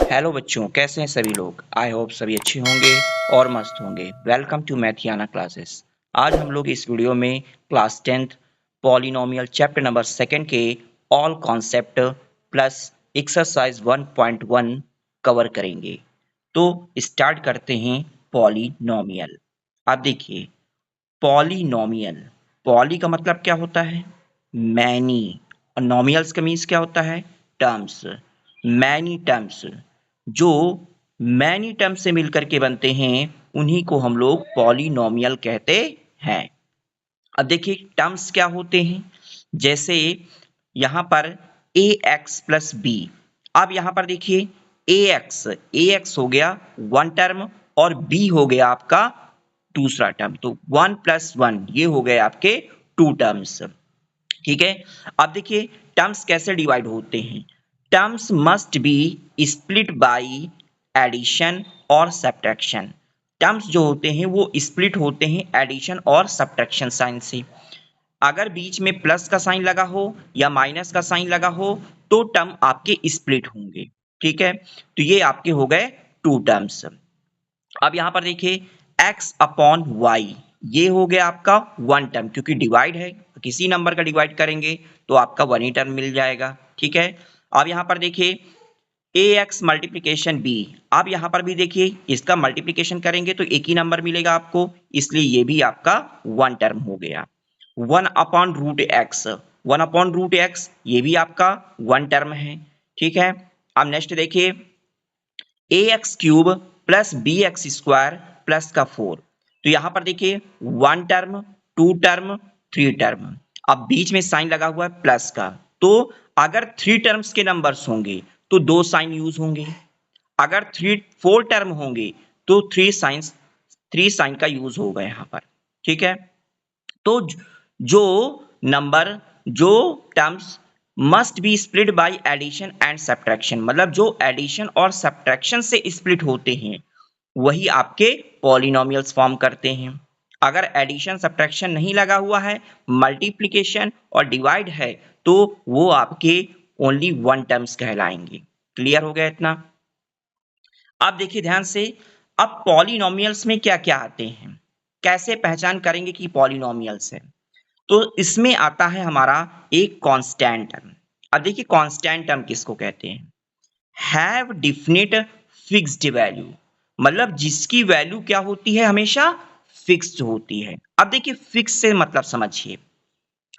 Hello बच्चों, कैसे हैं सभी लोग। आई होप सभी अच्छे होंगे और मस्त होंगे। Welcome to Mathiana classes. आज हम लोग इस वीडियो में class 10th polynomial chapter number 2 के all concept plus exercise 1.1 cover करेंगे। तो स्टार्ट करते हैं पॉलिनोमियल। अब देखिए, पॉलिनोमियल, पॉली का मतलब क्या होता है? मैनी, और नोमियल्स का मीन्स क्या होता है? टर्म्स। मैनी टर्म्स, जो मैनी टर्म्स से मिलकर के बनते हैं उन्हीं को हम लोग पॉलिनोमियल कहते हैं। अब देखिए टर्म्स क्या होते हैं। जैसे यहाँ पर ए एक्स प्लस बी। अब यहाँ पर देखिए ए एक्स हो गया वन टर्म और बी हो गया आपका दूसरा टर्म। तो 1 + 1 ये हो गए आपके टू टर्म्स। ठीक है। अब देखिए टर्म्स कैसे डिवाइड होते हैं। Terms must be split by addition और सब्ट्रैक्शन। टर्म्स जो होते हैं वो स्प्लिट होते हैं एडिशन और सब्ट्रैक्शन साइन से। अगर बीच में प्लस का साइन लगा हो या माइनस का साइन लगा हो तो टर्म आपके स्प्लिट होंगे। ठीक है, तो ये आपके हो गए टू टर्म्स। अब यहां पर देखिए x अपॉन वाई, ये हो गया आपका वन टर्म, क्योंकि डिवाइड है किसी नंबर का डिवाइड करेंगे तो आपका वन ही टर्म मिल जाएगा। ठीक है। अब यहां पर देखिए ए एक्स मल्टीप्लीकेशन बी। अब यहां पर भी देखिए इसका मल्टीप्लीकेशन करेंगे तो एक ही नंबर मिलेगा आपको, इसलिए ये भी आपका वन टर्म हो गया। 1/√x, 1/√x ये भी आपका वन टर्म है। ठीक है। अब नेक्स्ट देखिए A X cube plus B X square plus का 4। तो यहां पर देखिए one term, two term, three term. अब बीच में साइन लगा हुआ है प्लस का, तो अगर थ्री टर्म्स के नंबर्स होंगे तो दो साइन यूज होंगे। अगर फोर टर्म होंगे तो थ्री साइन का यूज होगा यहां पर। ठीक है। तो जो नंबर, जो terms must be split by addition and subtraction, मतलब जो एडिशन और सब्ट्रैक्शन से स्प्लिट होते हैं वही आपके पॉलिनोमियल्स फॉर्म करते हैं। अगर एडिशन सब्ट्रैक्शन नहीं लगा हुआ है, मल्टीप्लिकेशन और डिवाइड है, तो वो आपके ओनली वन टर्म्स कहलाएंगे। क्लियर हो गया इतना? अब देखिए ध्यान से, अब पॉलिनोमियल्स में क्या क्या आते हैं, कैसे पहचान करेंगे कि पॉलिनोमियल्स है। तो इसमें आता है हमारा एक कांस्टेंट टर्म। अब देखिए कांस्टेंट टर्म किसको कहते हैं? हैव डिफिनिट फिक्स्ड वैल्यू, मतलब जिसकी वैल्यू क्या होती है, हमेशा फिक्स्ड होती है। अब देखिए फिक्स से मतलब समझिए,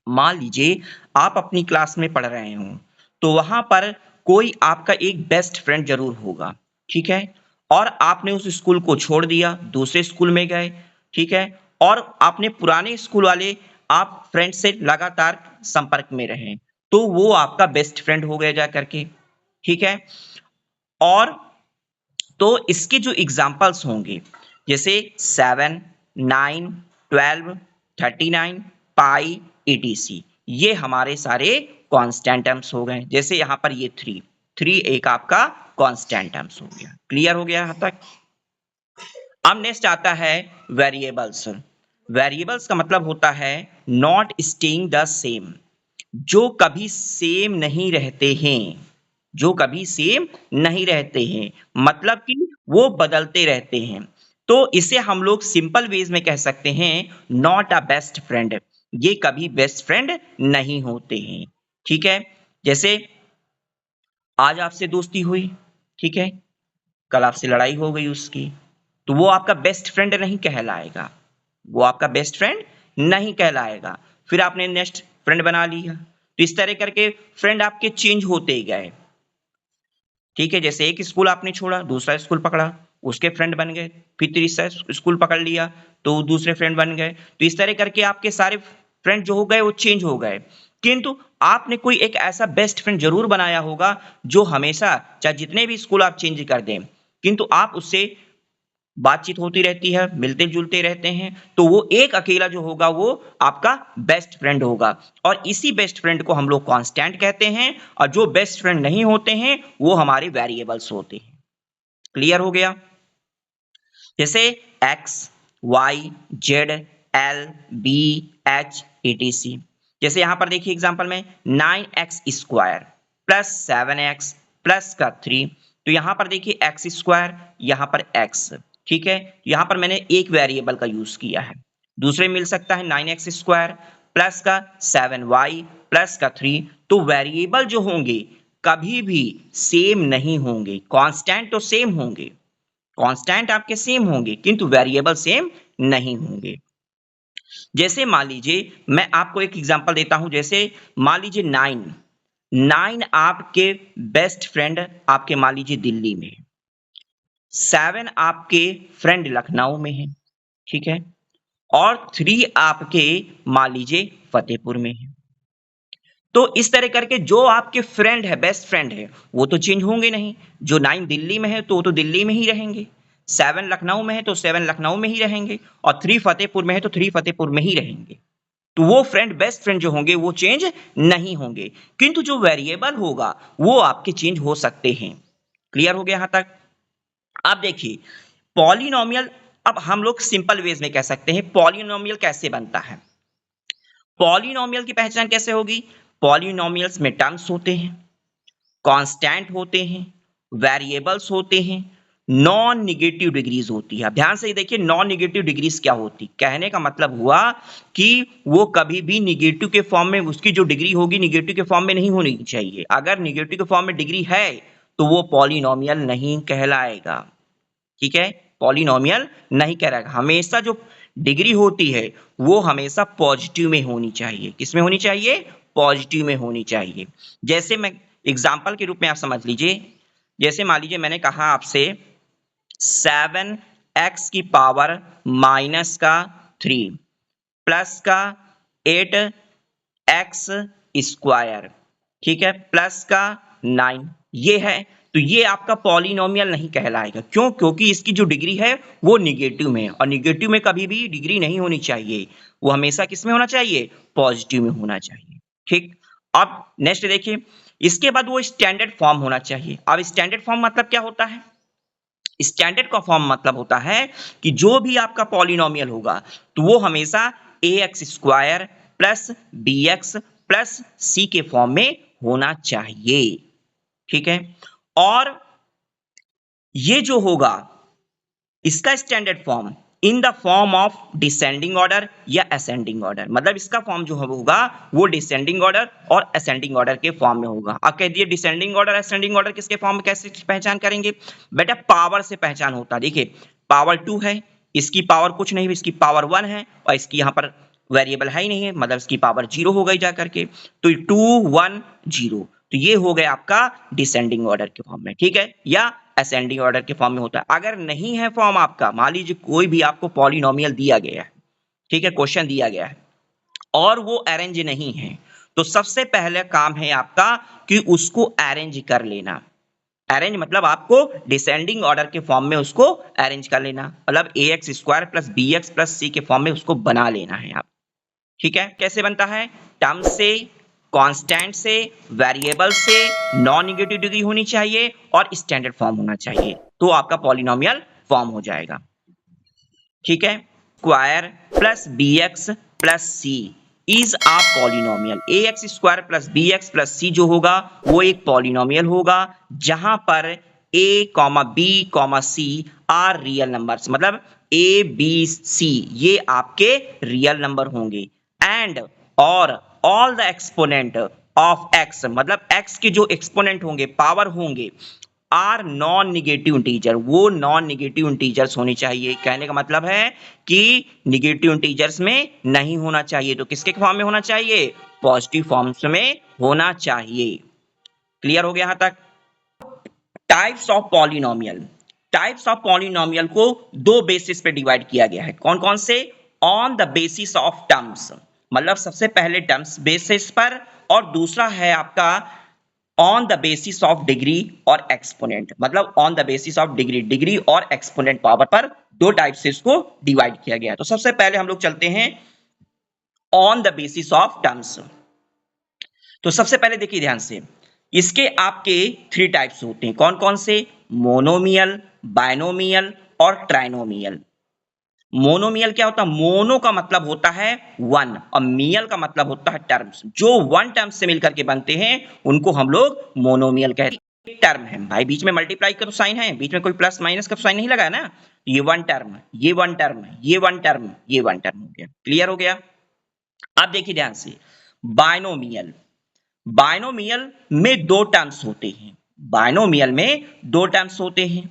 मान लीजिए आप अपनी क्लास में पढ़ रहे हो तो वहां पर कोई आपका एक बेस्ट फ्रेंड जरूर होगा। ठीक है। और आपने उस स्कूल को छोड़ दिया, दूसरे स्कूल में गए। ठीक है। और आपने पुराने स्कूल वाले आप फ्रेंड से लगातार संपर्क में रहे, तो वो आपका बेस्ट फ्रेंड हो गया जा करके। ठीक है। और तो इसके जो एग्जाम्पल्स होंगे, जैसे 7, 9, 12, 39, पाई, etc, ये हमारे सारे कांस्टेंट टर्म्स हो गए। जैसे यहां पर ये थ्री, थ्री एक आपका कांस्टेंट टर्म्स हो गया। क्लियर हो गया यहां तक? अब नेक्स्ट आता है वेरिएबल्स। वेरिएबल्स का मतलब होता है नॉट स्टेइंग द सेम, जो कभी सेम नहीं रहते हैं, जो कभी सेम नहीं रहते हैं, मतलब कि वो बदलते रहते हैं। तो इसे हम लोग सिंपल वेज में कह सकते हैं नॉट अ बेस्ट फ्रेंड, ये कभी बेस्ट फ्रेंड नहीं होते हैं। ठीक है। जैसे आज आपसे दोस्ती हुई, ठीक है, कल आपसे लड़ाई हो गई उसकी, तो वो आपका बेस्ट फ्रेंड नहीं कहलाएगा, वो आपका बेस्ट फ्रेंड नहीं कहलाएगा। फिर आपने नेक्स्ट फ्रेंड बना लिया, तो इस तरह करके फ्रेंड आपके चेंज होते ही गए। ठीक है। जैसे एक स्कूल आपने छोड़ा, दूसरा स्कूल पकड़ा, उसके फ्रेंड बन गए। फिर तीसरा स्कूल पकड़ लिया तो दूसरे फ्रेंड बन गए। तो इस तरह करके आपके सारे फ्रेंड जो हो गए वो चेंज हो गए। किंतु आपने कोई एक ऐसा बेस्ट फ्रेंड जरूर बनाया होगा जो हमेशा, चाहे जितने भी स्कूल आप चेंज कर दें, किंतु आप उससे बातचीत होती रहती है, मिलते जुलते रहते हैं, तो वो एक अकेला जो होगा वो आपका बेस्ट फ्रेंड होगा। और इसी बेस्ट फ्रेंड को हम लोग कांस्टेंट कहते हैं, और जो बेस्ट फ्रेंड नहीं होते हैं वो हमारे वेरिएबल्स होते हैं। क्लियर हो गया? जैसे X, Y, Z, L, B, H, etc। जैसे यहां पर देखिए एग्जांपल में 9x² प्लस 7x प्लस का 3। तो यहां पर देखिए एक्स स्क्वायर, यहां पर एक्स, ठीक है। यहां पर मैंने एक वेरिएबल का यूज किया है। दूसरे मिल सकता है 9x स्क्वायर प्लस का 7y प्लस का 3। तो वेरिएबल जो होंगे कभी भी सेम नहीं होंगे, कांस्टेंट तो सेम होंगे, कांस्टेंट आपके सेम होंगे किंतु वेरिएबल सेम नहीं होंगे। जैसे मान लीजिए मैं आपको एक एग्जांपल देता हूं, जैसे मान लीजिए 9 आपके बेस्ट फ्रेंड आपके मान लीजिए दिल्ली में, 7 आपके फ्रेंड लखनऊ में है, ठीक है, और 3 आपके मान लीजिए फतेहपुर में है। तो इस तरह करके जो आपके फ्रेंड है, बेस्ट फ्रेंड है, वो तो चेंज होंगे नहीं। जो 9 दिल्ली में है तो वो तो दिल्ली में ही रहेंगे, 7 लखनऊ में है तो 7 लखनऊ में ही रहेंगे, और 3 फतेहपुर में है तो 3 फतेहपुर में ही रहेंगे। तो वो फ्रेंड, बेस्ट फ्रेंड जो होंगे वो चेंज नहीं होंगे, किंतु जो वेरिएबल होगा वो आपके चेंज हो सकते हैं। क्लियर हो गया यहां तक? अब देखिए पॉलिनोमियल, अब हम लोग सिंपल वेज में कह सकते हैं पॉलिनोमियल कैसे बनता है। पॉलिनोमियल की पहचान कैसे होगी? पॉलिनोमियल्स में टर्म्स होते हैं, कांस्टेंट होते हैं, वेरिएबल्स होते हैं, नॉन निगेटिव डिग्रीज होती है। अब ध्यान से देखिए नॉन निगेटिव डिग्रीज क्या होती, कहने का मतलब हुआ कि वो कभी भी निगेटिव के फॉर्म में, उसकी जो डिग्री होगी निगेटिव के फॉर्म में नहीं होनी चाहिए। अगर निगेटिव के फॉर्म में डिग्री है तो वो पॉलिनोमियल नहीं कहलाएगा, ठीक है, पॉलिनोमियल नहीं कहलाएगा। हमेशा जो डिग्री होती है वो हमेशा पॉजिटिव में होनी चाहिए। किस में होनी चाहिए? पॉजिटिव में होनी चाहिए। जैसे मैं एग्जाम्पल के रूप में आप समझ लीजिए, जैसे मान लीजिए मैंने कहा आपसे 7x की पावर माइनस का 3 प्लस का 8x स्क्वायर, ठीक है, प्लस का 9, ये है। तो ये आपका पॉलिनोमियल नहीं कहलाएगा। क्यों? क्योंकि इसकी जो डिग्री है वो निगेटिव में है, और निगेटिव में कभी भी डिग्री नहीं होनी चाहिए, वो हमेशा किस में होना चाहिए? पॉजिटिव में होना चाहिए, ठीक। अब नेक्स्ट देखिए, इसके बाद वो स्टैंडर्ड फॉर्म होना चाहिए। अब स्टैंडर्ड फॉर्म मतलब क्या होता है? स्टैंडर्ड का फॉर्म मतलब होता है कि जो भी आपका पॉलिनोमियल होगा तो वो हमेशा ax square plus bx plus c के फॉर्म में होना चाहिए, ठीक है। और ये जो होगा इसका standard form in the form of descending order या असेंडिंग ऑर्डर, मतलब इसका फॉर्म जो होगा वो डिसेंडिंग ऑर्डर और असेंडिंग ऑर्डर के फॉर्म में होगा। अब कह दिए डिसेंडिंग ऑर्डर असेंडिंग ऑर्डर किसके फॉर्म में कैसे पहचान करेंगे? बेटा पावर से पहचान होता है। देखिए पावर 2 है, इसकी पावर कुछ नहीं, इसकी पावर 1 है, और इसकी यहाँ पर वेरिएबल है ही नहीं है, मतलब इसकी पावर 0 हो गई जाकर के, तो 2 1 0, तो ये हो गया आपका डिसेंडिंग ऑर्डर के फॉर्म में, ठीक है, या असेंडिंग ऑर्डर के फॉर्म में होता है। अगर नहीं है फॉर्म आपका, मान लीजिए कोई भी आपको पॉलिनोमियल दिया गया है, ठीक है, क्वेश्चन दिया गया है और वो अरेंज नहीं है, तो सबसे पहले काम है आपका कि उसको अरेंज कर लेना। अरेंज मतलब आपको डिसेंडिंग ऑर्डर के फॉर्म में उसको अरेंज कर लेना, मतलब ax square plus bx plus c के फॉर्म में उसको बना लेना है आप, ठीक है। कैसे बनता है? टर्म से, कांस्टेंट से, वेरिएबल से, नॉन नेगेटिव डिग्री होनी चाहिए और स्टैंडर्ड फॉर्म होना चाहिए, तो आपका पॉलिनोमियल फॉर्म हो जाएगा, ठीक है। Square plus bx plus c is a polynomial. ax square plus bx plus c जो होगा वो एक पॉलिनोमियल होगा जहां पर a, b, c are real numbers, मतलब a, b, c ये आपके रियल नंबर होंगे, एंड और all the exponent of x, मतलब x के जो एक्सपोनेंट होंगे, पावर होंगे, आर नॉन निगेटिव इंटीजर, वो नॉन निगेटिव इंटीजर्स होनी चाहिए। कहने का मतलब है कि निगेटिव इंटीजर्स में नहीं होना चाहिए, तो किसके फॉर्म में होना चाहिए? पॉजिटिव फॉर्म्स में होना चाहिए। क्लियर हो गया यहां तक? Types of polynomial, types of polynomial को दो बेसिस पे डिवाइड किया गया है। कौन कौन से? On the basis of terms, मतलब सबसे पहले टर्म्स बेसिस पर, और दूसरा है आपका on the basis of degree और एक्सपोनेंट, मतलब on the basis of degree, degree और एक्सपोनेंट पावर पर दो टाइप से इसको डिवाइड किया गया है। तो सबसे पहले हम लोग चलते हैं on the basis of terms. तो सबसे पहले देखिए ध्यान से, इसके आपके 3 टाइप्स होते हैं। कौन कौन से? मोनोमियल, बायनोमियल और ट्राइनोमियल। मोनोमियल क्या होता है? मोनो का मतलब होता है वन, और मियल का मतलब होता है टर्म्स। जो वन टर्म्स से मिलकर के बनते हैं उनको हम लोग मोनोमियल कहते हैं। टर्म है भाई, बीच में मल्टीप्लाई का तो साइन है, बीच में कोई प्लस माइनस का तो साइन नहीं लगा है ना, ये वन टर्म, ये वन टर्म, ये वन टर्म, ये वन टर्म हो गया। क्लियर हो गया? अब देखिए ध्यान से, बायनोमियल, बायनोमियल में दो टर्म्स होते हैं, बायनोमियल में दो टर्म्स होते हैं।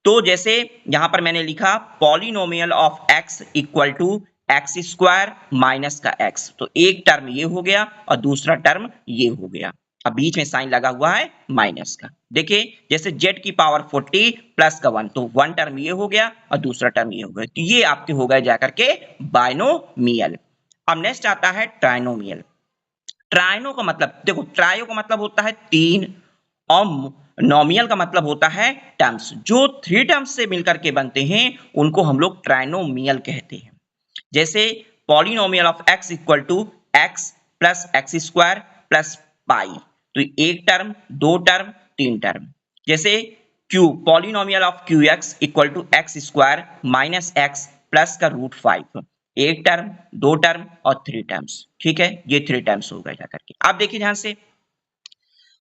तो जैसे यहां पर मैंने लिखा polynomial of x equal to X square minus का x, तो एक टर्म ये हो गया और दूसरा टर्म ये हो गया। अब बीच में साइन लगा हुआ है माइनस का। देखिए जैसे z की पावर 40 प्लस का 1, तो वन टर्म ये हो गया और दूसरा टर्म ये हो गया, तो ये आपके हो गए जाकर के बायनोमियल। अब नेक्स्ट आता है ट्राइनोमियल। ट्राइनो का मतलब देखो, ट्रायो का मतलब होता है तीन और नोमियल का मतलब होता है टर्म्स। जो थ्री टर्म्स से मिलकर के बनते हैं उनको हम लोग ट्राइनोमियल कहते हैं। जैसे polynomial of x equal to X plus X square plus pi, तो एक टर्म, दो टर्म, तीन टर्म। जैसे q polynomial of Q x equal to X square minus X plus का रूट 5, एक टर्म, दो टर्म और थ्री टर्म्स। ठीक है, ये थ्री टर्म्स हो गए जाकर के। आप देखिए ध्यान से,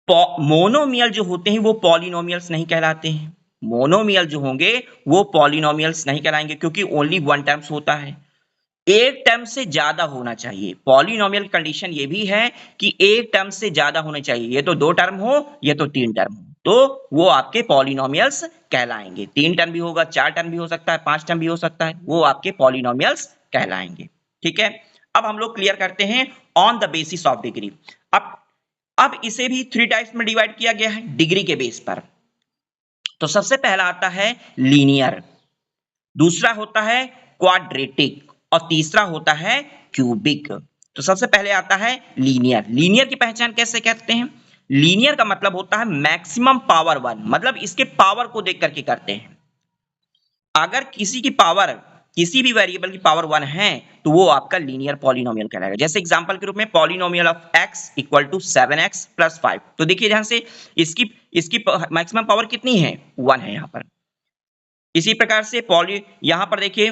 मोनोमियल जो होते हैं वो पॉलिनोमियल्स नहीं कहलाते हैं, मोनोमियल जो होंगे वो पॉलिनोमियल्स नहीं कहलाएंगे, क्योंकि ओनली वन टर्म्स होता है, एक टर्म से ज्यादा होना चाहिए। पॉलिनोमियल कंडीशन ये भी है कि एक टर्म से ज्यादा होने चाहिए, ये तो दो टर्म हो, ये तो तीन टर्म हो, तो वो आपके पॉलिनोमियल्स कहलाएंगे। तीन टर्म भी होगा, चार टर्म भी हो सकता है, पांच टर्म भी हो सकता है, वो आपके पॉलिनोमियल्स कहलाएंगे। ठीक है, अब हम लोग क्लियर करते हैं on the basis of degree. अब इसे भी थ्री टाइप्स में डिवाइड किया गया है डिग्री के बेस पर। तो सबसे पहला आता है लीनियर, दूसरा होता है क्वाड्रेटिक और तीसरा होता है क्यूबिक। तो सबसे पहले आता है लीनियर। लीनियर की पहचान कैसे करते हैं? लीनियर का मतलब होता है मैक्सिमम पावर वन, मतलब इसके पावर को देख करके करते हैं। अगर किसी की पावर, किसी भी वेरिएबल की पावर वन है तो वो आपका लीनियर पॉलिनोमियल कहलाएगा। जैसे एग्जांपल के रूप में polynomial of x equal to 7x plus 5, तो देखिए ध्यान से, इसकी इसकी मैक्सिमम पावर कितनी है? वन है यहाँ पर। इसी प्रकार से यहाँ पर देखिए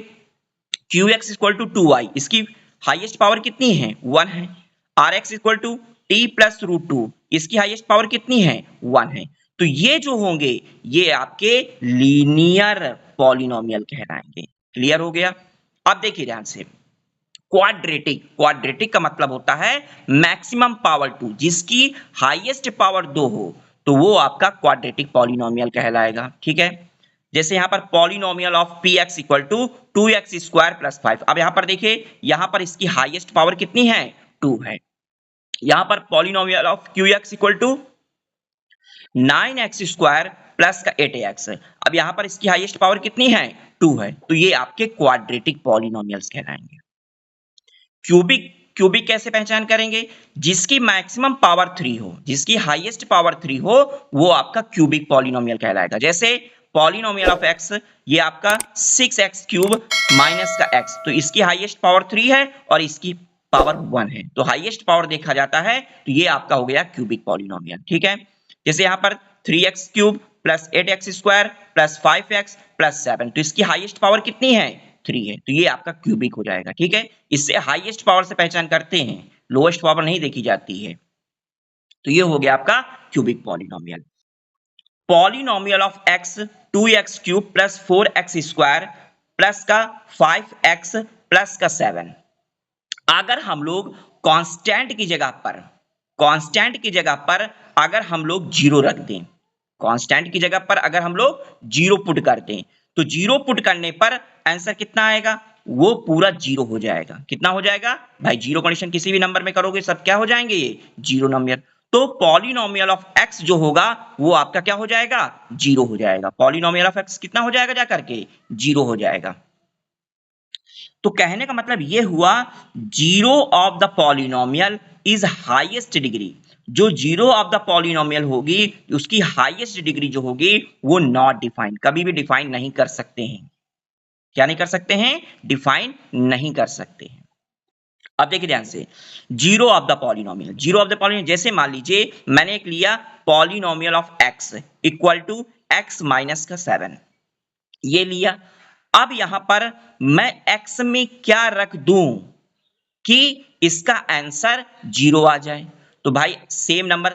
qx इक्वल टू 2y, इसकी हाईएस्ट पावर कितनी है? वन है। rx equal to t plus root 2, इसकी हाईएस्ट पावर कितनी है? वन है। तो ये जो होंगे ये आपके लीनियर पॉलिनोमियल कहलाएंगे। क्लियर हो गया? अब देखिए ध्यान से, क्वाड्रेटिक, क्वाड्रेटिक का मतलब होता है मैक्सिमम पावर टू, जिसकी हाईएस्ट पावर दो हो तो वो आपका क्वाड्रेटिक पॉलिनोमियल कहलाएगा। ठीक है, जैसे यहां पर polynomial of P X equal to 2x square plus 5। अब यहां पर देखिए, यहां पर इसकी हाईएस्ट पावर कितनी है? 2 है। यहां पर polynomial of Q x equal to 9x square plus का 8x, अब यहां पर इसकी हाईएस्ट पावर कितनी है? 2 है। तो ये आपके क्वाड्रेटिक पॉलिनोमियल्स कहलाएंगे। क्यूबिक, क्यूबिक कैसे पहचान करेंगे? जिसकी मैक्सिमम पावर 3 हो, जिसकी हाईएस्ट पावर 3 हो, वो आपका क्यूबिक पॉलिनोमियल कहलाएगा। जैसे पॉलिनोमियल ऑफ x, ये आपका 6x क्यूब माइनस का x, तो इसकी हाईएस्ट पावर 3 है और इसकी पावर 1 है, तो हाईएस्ट पावर देखा जाता है तो ये आपका हो गया क्यूबिक पॉलिनोमियल। ठीक है, जैसे यहां पर 3x cube plus 8x square plus 5x plus 7, तो इसकी हाईएस्ट पावर कितनी है? 3 है, तो ये आपका क्यूबिक हो जाएगा। ठीक है, इससे हाईएस्ट पावर से पहचान करते हैं, लोएस्ट पावर नहीं देखी जाती है। तो ये हो गया आपका cubic polynomial. Polynomial of x 2x cube plus 4x square plus का 5x प्लस का 7, अगर हम लोग कांस्टेंट की जगह पर, कांस्टेंट की जगह पर अगर हम लोग जीरो रख दें, कांस्टेंट की जगह पर अगर हम लोग जीरो पुट कर दें, तो जीरो पुट करने पर आंसर कितना आएगा? वो पूरा जीरो हो जाएगा। कितना हो जाएगा भाई? जीरो कंडीशन किसी भी नंबर में करोगे सब क्या हो जाएंगे? ये जीरो नंबर। तो पॉलिनोमियल ऑफ x जो होगा वो आपका क्या हो जाएगा? जीरो हो जाएगा। पॉलिनोमियल ऑफ x कितना हो जाएगा जाकर के? जीरो हो जाएगा। तो कहने का मतलब ये हुआ, zero of the polynomial is highest degree. जो जीरो ऑफ द पॉलिनोमियल होगी उसकी हाईएस्ट डिग्री जो होगी वो नॉट डिफाइंड, कभी भी डिफाइन नहीं कर सकते हैं। क्या नहीं कर सकते हैं? डिफाइन नहीं कर सकते हैं। अब देखिए ध्यान से, zero of the polynomial, zero of the polynomial, जैसे मान लीजिए मैंने एक लिया polynomial of x equal to x minus का 7, ये लिया। अब यहां पर मैं x में क्या रख दूं कि इसका आंसर जीरो आ जाए? तो भाई सेम नंबर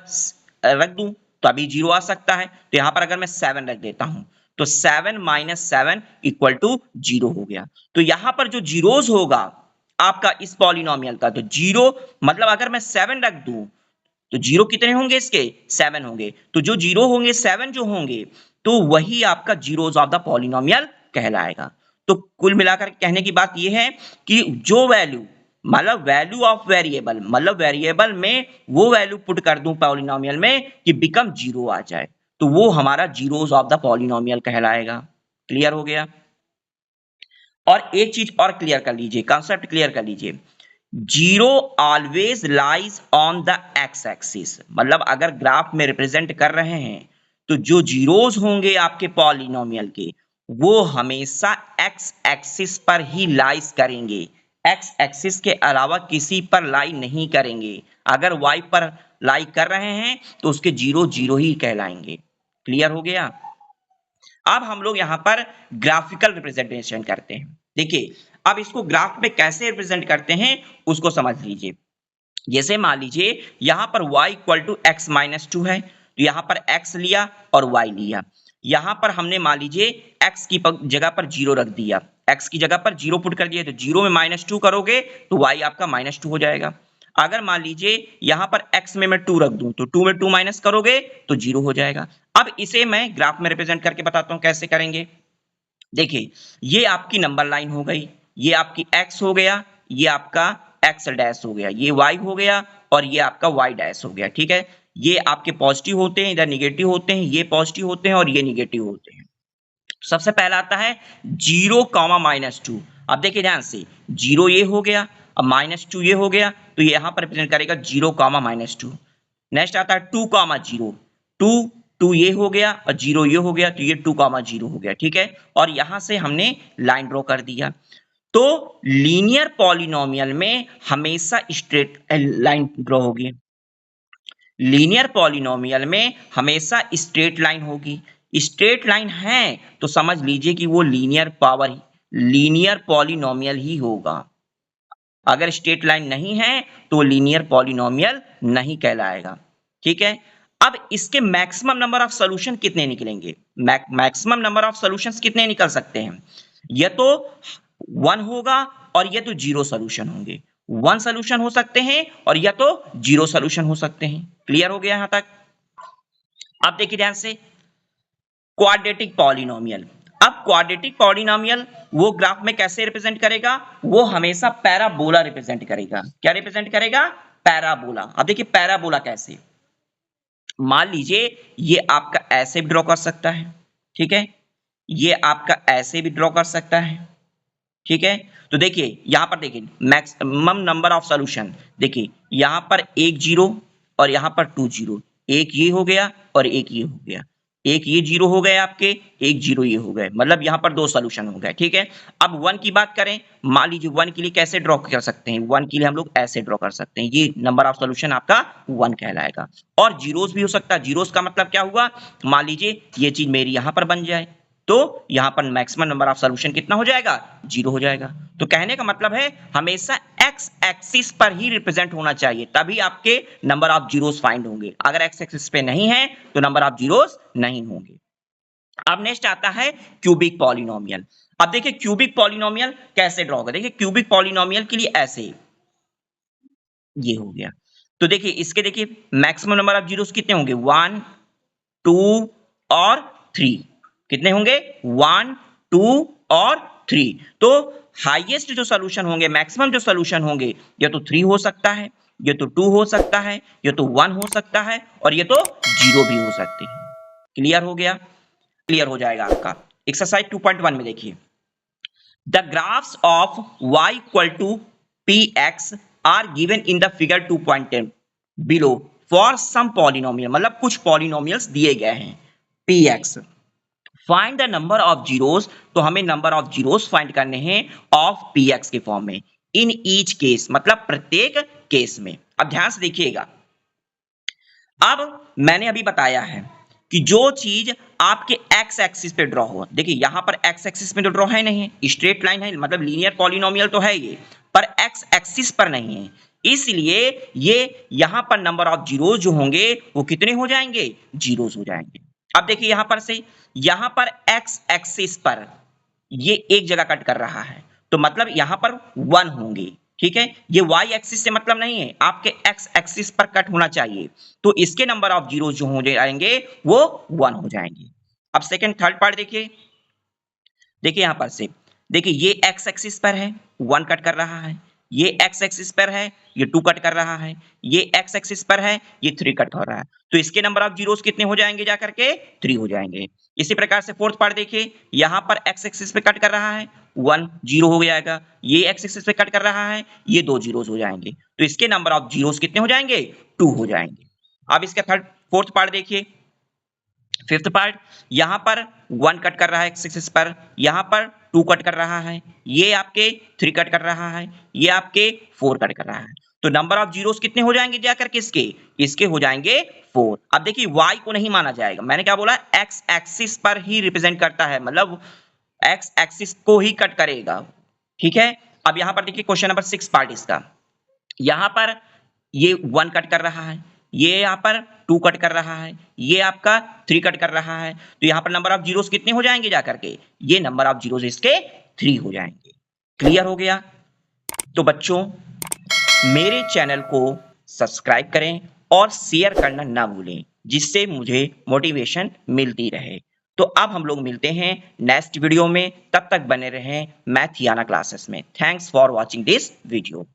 रख दूं, तो अभी 0 आ सकता है। तो यहां पर अगर मैं 7 रख देता हूं तो 7 माइनस 7 इक्वल टू 0 हो गया। तो यहां पर जो जीरोस होगा आपका इस पॉलिनोमियल का, तो 0 मतलब अगर मैं 7 रख दूं तो 0 कितने होंगे इसके? 7 होंगे। तो जो 0 होंगे 7 जो होंगे तो वही आपका जीरोस ऑफ द पॉलिनोमियल कहलाएगा। तो कुल मिलाकर कहने की बात यह है कि जो वैल्यू मतलब वैल्यू ऑफ वेरिएबल, मतलब वेरिएबल में वो वैल्यू पुट कर दूं पॉलिनोमियल में कि बिकम 0 आ जाए, तो वो हमारा जीरोस ऑफ द पॉलिनोमियल कहलाएगा। क्लियर हो गया? और एक चीज और क्लियर कर लीजिए, कॉन्सेप्ट क्लियर कर लीजिए। 0 always lies on the x axis, मतलब अगर ग्राफ में रिप्रेजेंट कर रहे हैं तो जो जीरोस होंगे आपके पॉलिनोमियल के वो हमेशा एक्स एक्सिस पर ही लाइज करेंगे, एक्स एक्सिस के अलावा किसी पर लाई नहीं करेंगे। अगर वाई पर लाई कर रहे हैं तो उसके जीरो जीरो ही कहलाएंगे। क्लियर हो गया? अब हम लोग यहां पर ग्राफिकल रिप्रेजेंटेशन करते हैं। देखिए अब इसको ग्राफ में कैसे रिप्रेजेंट करते हैं उसको समझ लीजिए। जैसे मान लीजिए यहां पर y equal to x minus two है, तो यहां पर x लिया और y लिया। यहां पर हमने मान लीजिए x की जगह पर 0 रख दिया, x की जगह पर 0 पुट कर दिया, तो 0 में माइनस टू करोगे तो y आपका माइनस टू हो जाएगा। अगर मान लीजिए यहां पर x में मैं 2 रख दूं तो 2 में 2 माइनस करोगे तो 0 हो जाएगा। अब इसे मैं ग्राफ में रिप्रेजेंट करके बताता हूं कैसे करेंगे। देखिए ये आपकी नंबर लाइन हो गई, ये आपकी x हो गया, ये आपका x डैश हो गया, ये y हो गया और ये आपका y डैश हो गया। ठीक है, ये आपके पॉजिटिव होते हैं, इधर निगेटिव होते हैं, ये पॉजिटिव होते हैं और ये निगेटिव होते हैं। सबसे पहला आता है 0 कॉमा माइनस टू। अब देखिए ध्यान से, 0 ये हो गया, अब माइनस टू ये हो गया, तो ये यहां पर रिप्रेजेंट करेगा 0 कॉमा माइनस टू। नेक्स्ट आता है 2 कॉमा 0, 2 2 ये हो गया और 0 ये हो गया, तो ये 2 कॉमा 0 हो गया। ठीक है, और यहां से हमने लाइन ड्रॉ कर दिया। तो लीनियर पॉलिनोमियल में हमेशा स्ट्रेट लाइन ड्रॉ होगी, लीनियर पॉलिनोमियल में हमेशा स्ट्रेट लाइन होगी। स्ट्रेट लाइन है तो समझ लीजिए कि वो लीनियर पॉलिनोमियल ही होगा। अगर स्ट्रेट लाइन नहीं है तो लीनियर पॉलिनोमियल नहीं कहलाएगा। ठीक है, अब इसके मैक्सिमम नंबर ऑफ सॉल्यूशन कितने निकलेंगे? मैक्सिमम नंबर ऑफ सॉल्यूशंस कितने निकल सकते हैं? ये तो 1 होगा और ये तो 0 सॉल्यूशन होंगे। 1 सॉल्यूशन हो सकते हैं और या तो 0 सॉल्यूशन हो सकते हैं। क्लियर हो गया यहां तक? अब देखिए ध्यान से, क्वाड्रेटिक पॉलिनोमियल। अब क्वाड्रेटिक पॉलिनोमियल वो ग्राफ में कैसे रिप्रेजेंट करेगा? वो हमेशा पैराबोला रिप्रेजेंट करेगा। क्या रिप्रेजेंट करेगा? पैराबोला। अब देखिए पैराबोला कैसे, मान लीजिए ये आपका ऐसे भी ड्रॉ कर सकता है, ठीक है, ये आपका ऐसे भी ड्रॉ कर सकता है। ठीक है, तो देखिए यहां पर देखिए मैक्सिमम नंबर ऑफ सॉल्यूशन, देखिए यहां पर एक जीरो और यहां पर 2 जीरो, एक ये हो गया और एक ये हो गया, एक ये जीरो हो गए आपके, एक जीरो ये हो गए, मतलब यहां पर 2 सॉल्यूशन हो गए। ठीक है, अब 1 की बात करें, मान लीजिए 1 के लिए कैसे ड्रॉ कर सकते हैं? 1 के लिए हम लोग ऐसे ड्रॉ कर सकते हैं, ये नंबर ऑफ सॉल्यूशन आपका 1 कहलाएगा। और जीरोस भी हो सकता है। जीरोस का मतलब क्या हुआ? मान लीजिए ये चीज मेरी यहां पर बन जाए तो यहां पर मैक्सिमम नंबर ऑफ सॉल्यूशन कितना हो जाएगा? 0 हो जाएगा। तो कहने का मतलब है हमेशा एक्स एक्सिस पर ही रिप्रेजेंट होना चाहिए, तभी आपके नंबर ऑफ जीरोस फाइंड होंगे। अगर एक्स एक्सिस पे नहीं है तो नंबर ऑफ जीरोस नहीं होंगे। अब नेक्स्ट आता है क्यूबिक पॉलिनोमियल। अब देखिए क्यूबिक पॉलिनोमियल कैसे ड्रॉ होगा। देखिए क्यूबिक पॉलिनोमियल के लिए ऐसे ये हो गया, तो देखिए इसके देखिए मैक्सिमम नंबर ऑफ जीरोस कितने होंगे? 1 2 और 3। कितने होंगे? 1 2 और 3। तो हाईएस्ट जो सॉल्यूशन होंगे, मैक्सिमम जो सॉल्यूशन होंगे, या तो 3 हो सकता है, या तो 2 हो सकता है, या तो 1 हो सकता है और ये तो 0 भी हो सकते हैं। क्लियर हो गया? क्लियर हो जाएगा आपका। एक्सरसाइज 2.1 में देखिए, the graphs of y equal to px are given in the figure 2.10 below for some polynomial, मतलब कुछ पॉलिनोमियल्स दिए गए हैं px। Find the number of zeros, तो हमें नंबर ऑफ जीरोस फाइंड करने हैं ऑफ px के फॉर्म में इन ईच केस, मतलब प्रत्येक केस में। अब ध्यान से देखिएगा, अब मैंने अभी बताया है कि जो चीज आपके एक्स एक्सिस पे ड्रॉ हो, देखिए यहां पर एक्स एक्सिस में तो ड्रॉ है नहीं है, स्ट्रेट लाइन है, मतलब लीनियर पॉलिनोमियल तो है ये, पर एक्स एक्सिस पर नहीं है। इसलिए ये यहां पर नंबर ऑफ जीरोस जो होंगे वो कितने हो जाएंगे, जीरोस हो जाएंगे। अब देखिए यहां पर से यहां पर एक्स एक्सिस पर ये एक जगह कट कर रहा है, तो मतलब यहां पर 1 होंगे, ठीक है। ये y एक्सिस से मतलब नहीं है, आपके x एक्सिस पर कट होना चाहिए, तो इसके नंबर ऑफ जीरोस जो हो जाएंगे वो 1 हो जाएंगे। अब सेकंड थर्ड पार्ट देखिए, देखिए यहां पर से देखिए ये x एक्सिस पर है 1 कट कर रहा है, ये x एक्सिस पर है ये 2 कट कर रहा है, ये x एक्सिस पर है ये 3 कट कर रहा है, तो इसके नंबर ऑफ जीरोस कितने हो जाएंगे जाकर के 3 हो जाएंगे। इसी प्रकार से फोर्थ पार्ट देखिए, यहां पर x एक्सिस पे कट कर रहा है 1 0 हो जाएगा, ये x एक्सिस पे कट कर रहा है ये 2 जीरोस हो जाएंगे, तो इसके नंबर ऑफ जीरोस कितने हो जाएंगे 2 हो जाएंगे। अब इसका थर्ड फोर्थ पार्ट देखिए, फिफ्थ पार्ट, यहां पर 1 कट कर रहा है x एक्सिस पर, यहां पर 2 कट कर रहा है, ये आपके 3 कट कर रहा है, ये आपके 4 कट कर रहा है, तो नंबर ऑफ जीरोस कितने हो जाएंगे जाकर के इसके हो जाएंगे 4। अब देखिए y को नहीं माना जाएगा, मैंने क्या बोला x एक्सिस पर ही रिप्रेजेंट करता है, मतलब x एक्सिस को ही कट करेगा, ठीक है। अब यहां पर देखिए क्वेश्चन नंबर 6 पार्ट इसका, यहां पर ये 1 कट कर रहा है, ये यहां पर 2 कट कर रहा है, ये आपका 3 कट कर रहा है, तो यहां पर नंबर ऑफ जीरोस कितने हो जाएंगे जाकर के, ये नंबर ऑफ जीरोस इसके 3 हो जाएंगे। क्लियर हो गया? तो बच्चों मेरे चैनल को सब्सक्राइब करें और शेयर करना ना भूलें, जिससे मुझे मोटिवेशन मिलती रहे। तो अब हम लोग मिलते हैं नेक्स्ट वीडियो में, तब तक बने रहें मैथियाना क्लासेस में। Thanks for watching this video.